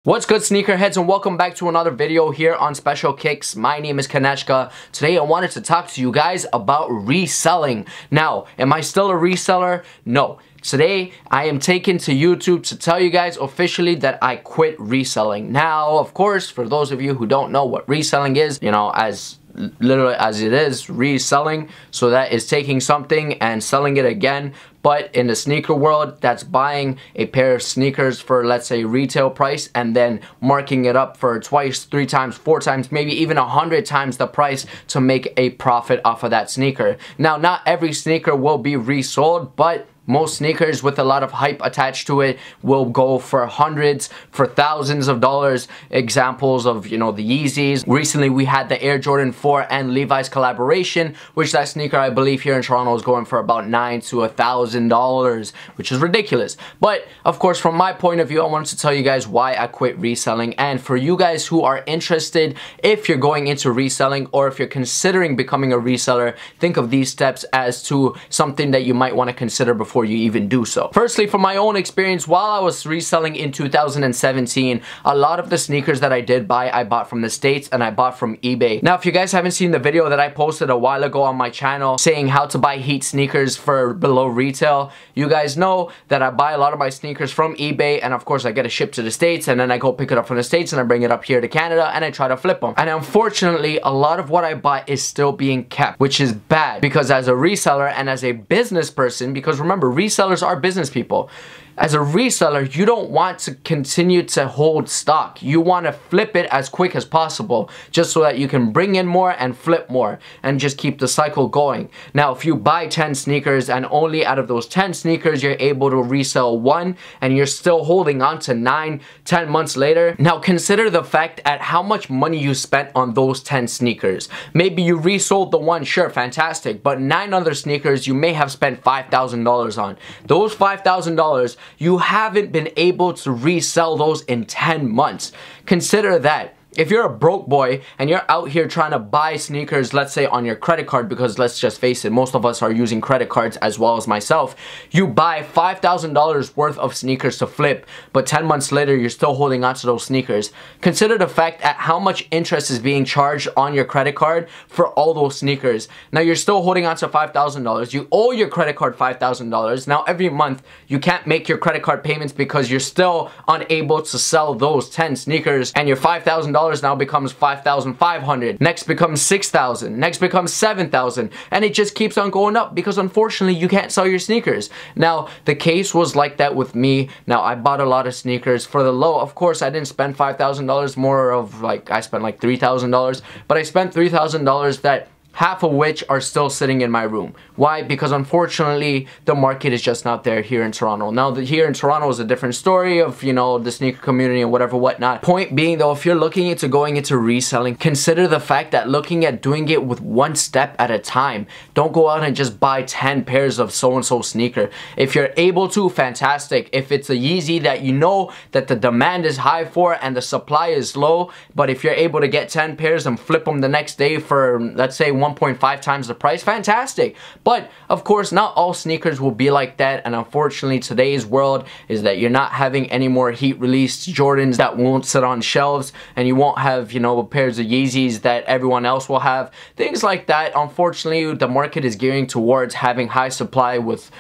What's good, sneakerheads, and welcome back to another video here on Specialkicks. My name is Kaneshka. Today I wanted to talk to you guys about reselling. Now, am I still a reseller? No. Today, I am taken to YouTube to tell you guys officially that I quit reselling. Now, of course, for those of you who don't know what reselling is, as literally as it is, reselling, so that is taking something and selling it again. But in the sneaker world, that's buying a pair of sneakers for, let's say, retail price and then marking it up for twice, 3 times, 4 times, maybe even 100 times the price to make a profit off of that sneaker. Now, not every sneaker will be resold, but most sneakers with a lot of hype attached to it will go for hundreds, for thousands of dollars. Examples of, the Yeezys. Recently, we had the Air Jordan 4 and Levi's collaboration, which that sneaker, I believe, here in Toronto is going for about $9,000 to $1,000, which is ridiculous. But, of course, from my point of view, I wanted to tell you guys why I quit reselling. And for you guys who are interested, if you're going into reselling or if you're considering becoming a reseller, think of these steps as to something that you might want to consider before you even do so. Firstly, from my own experience, while I was reselling in 2017, a lot of the sneakers that I did buy, I bought from the States and I bought from eBay. Now, if you guys haven't seen the video that I posted a while ago on my channel saying how to buy Heat sneakers for below retail, you guys know that I buy a lot of my sneakers from eBay, and of course I get it shipped to the States, and then I go pick it up from the States and I bring it up here to Canada and I try to flip them. And unfortunately, a lot of what I buy is still being kept, which is bad, because as a reseller and as a business person, because remember, resellers are business people. As a reseller, you don't want to continue to hold stock. You want to flip it as quick as possible, just so that you can bring in more and flip more and just keep the cycle going. Now, if you buy 10 sneakers and only out of those 10 sneakers you're able to resell 1 and you're still holding on to 9, 10 months later, now consider the fact at how much money you spent on those 10 sneakers. Maybe you resold the 1, sure, fantastic, but 9 other sneakers you may have spent $5,000 on. Those $5,000, you haven't been able to resell those in 10 months. Consider that. If you're a broke boy and you're out here trying to buy sneakers, let's say on your credit card, because let's just face it, most of us are using credit cards as well as myself, you buy $5,000 worth of sneakers to flip, but 10 months later you're still holding on to those sneakers. Consider the fact at how much interest is being charged on your credit card for all those sneakers. Now you're still holding on to $5,000. You owe your credit card $5,000. Now every month you can't make your credit card payments because you're still unable to sell those 10 sneakers, and your $5,000 now becomes $5,500, next becomes $6,000, next becomes $7,000, and it just keeps on going up because unfortunately you can't sell your sneakers. Now the case was like that with me. Now I bought a lot of sneakers for the low. Of course I didn't spend $5,000, more of I spent like $3,000, but I spent $3,000 that half of which are still sitting in my room. Why? Because unfortunately, the market is just not there here in Toronto. Now, here in Toronto is a different story of, the sneaker community and whatever, whatnot. Point being, though, if you're looking into going into reselling, consider the fact that looking at doing it with 1 step at a time. Don't go out and just buy 10 pairs of so-and-so sneaker. If you're able to, fantastic. If it's a Yeezy that you know that the demand is high for and the supply is low, but if you're able to get 10 pairs and flip them the next day for, let's say, 1.5 times the price, fantastic. But of course, not all sneakers will be like that, and unfortunately today's world is that you're not having any more heat released Jordans that won't sit on shelves, and you won't have pairs of Yeezys that everyone else will have. Things like that. Unfortunately, the market is gearing towards having high supply with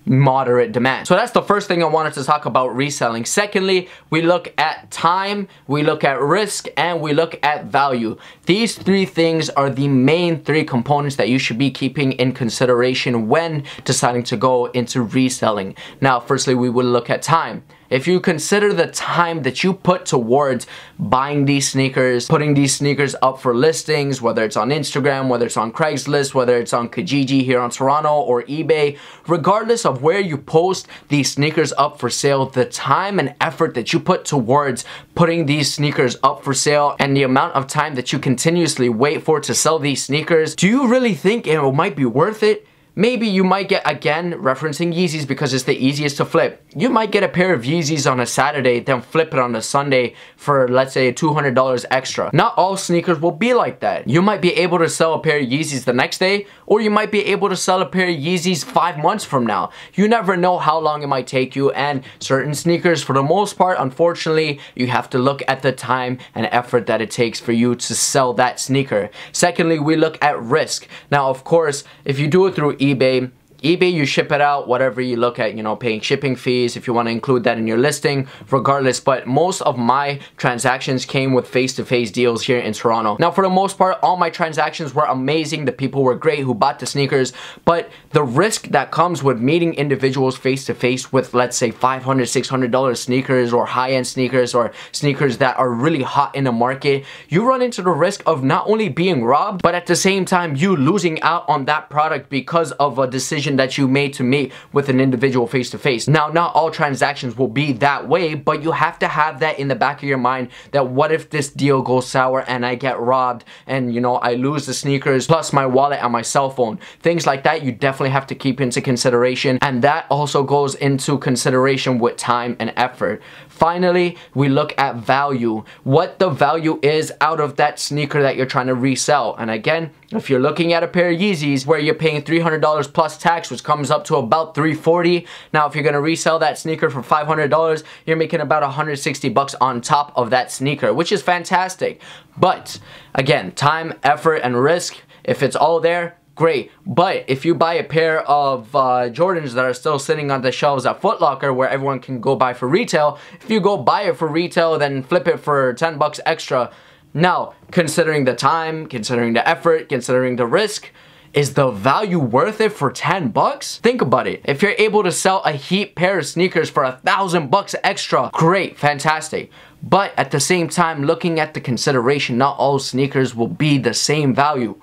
moderate demand. So that's the first thing I wanted to talk about reselling. Secondly, we look at time, we look at risk, and we look at value. These 3 things are the main 3 components that you should be keeping in consideration when deciding to go into reselling. Now, firstly, we will look at time. If you consider the time that you put towards buying these sneakers, putting these sneakers up for listings, whether it's on Instagram, whether it's on Craigslist, whether it's on Kijiji here on Toronto or eBay, regardless of where you post these sneakers up for sale, the time and effort that you put towards putting these sneakers up for sale and the amount of time that you continuously wait for to sell these sneakers, do you really think it might be worth it? maybe you might get, again, referencing Yeezys because it's the easiest to flip. You might get a pair of Yeezys on a Saturday, then flip it on a Sunday for, let's say, $200 extra. Not all sneakers will be like that. You might be able to sell a pair of Yeezys the next day, or you might be able to sell a pair of Yeezys 5 months from now. You never know how long it might take you, and certain sneakers, for the most part, unfortunately, you have to look at the time and effort that it takes for you to sell that sneaker. Secondly, we look at risk. Now, of course, if you do it through eBay, you ship it out, whatever you look at, you know, paying shipping fees if you want to include that in your listing, regardless. But most of my transactions came with face-to-face deals here in Toronto. Now, for the most part, all my transactions were amazing. The people were great who bought the sneakers, but the risk that comes with meeting individuals face-to-face with, let's say, $500, $600 sneakers or high-end sneakers or sneakers that are really hot in the market, you run into the risk of not only being robbed, but at the same time, you losing out on that product because of a decision that you made to meet with an individual face-to-face. Now, not all transactions will be that way, but you have to have that in the back of your mind that what if this deal goes sour and I get robbed and, you know, I lose the sneakers plus my wallet and my cell phone. Things like that you definitely have to keep into consideration, and that also goes into consideration with time and effort. Finally, we look at value. What the value is out of that sneaker that you're trying to resell. And again, if you're looking at a pair of Yeezys where you're paying $300 plus tax, which comes up to about $340. Now, if you're gonna resell that sneaker for $500, you're making about $160 on top of that sneaker, which is fantastic. But again, time, effort, and risk, if it's all there, great. But if you buy a pair of Jordans that are still sitting on the shelves at Foot Locker where everyone can go buy for retail, if you go buy it for retail, then flip it for $10 extra. Now, considering the time, considering the effort, considering the risk, is the value worth it for $10? Think about it. If you're able to sell a heat pair of sneakers for $1,000 extra, great, fantastic. But at the same time, looking at the consideration, not all sneakers will be the same value.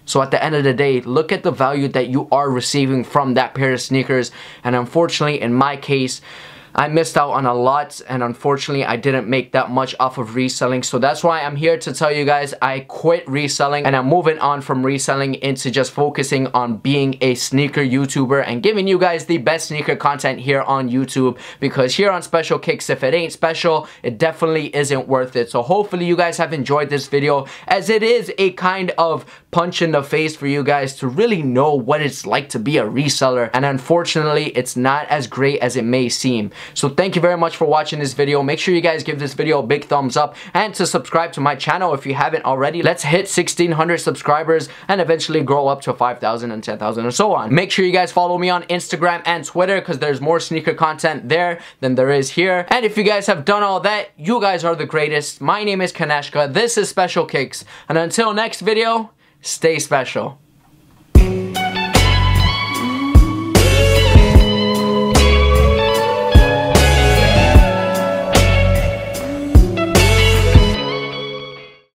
So at the end of the day, look at the value that you are receiving from that pair of sneakers. And unfortunately, in my case, I missed out on a lot, and unfortunately I didn't make that much off of reselling. So that's why I'm here to tell you guys I quit reselling, and I'm moving on from reselling into just focusing on being a sneaker YouTuber and giving you guys the best sneaker content here on YouTube, because here on Special Kicks, if it ain't special, it definitely isn't worth it. So hopefully you guys have enjoyed this video, as it is a kind of punch in the face for you guys to really know what it's like to be a reseller. And unfortunately, it's not as great as it may seem. So thank you very much for watching this video. Make sure you guys give this video a big thumbs up and to subscribe to my channel if you haven't already. Let's hit 1,600 subscribers and eventually grow up to 5,000 and 10,000 and so on. Make sure you guys follow me on Instagram and Twitter, because there's more sneaker content there than there is here. And if you guys have done all that, you guys are the greatest. My name is Kaneshka. This is Special Kicks. And until next video, stay special.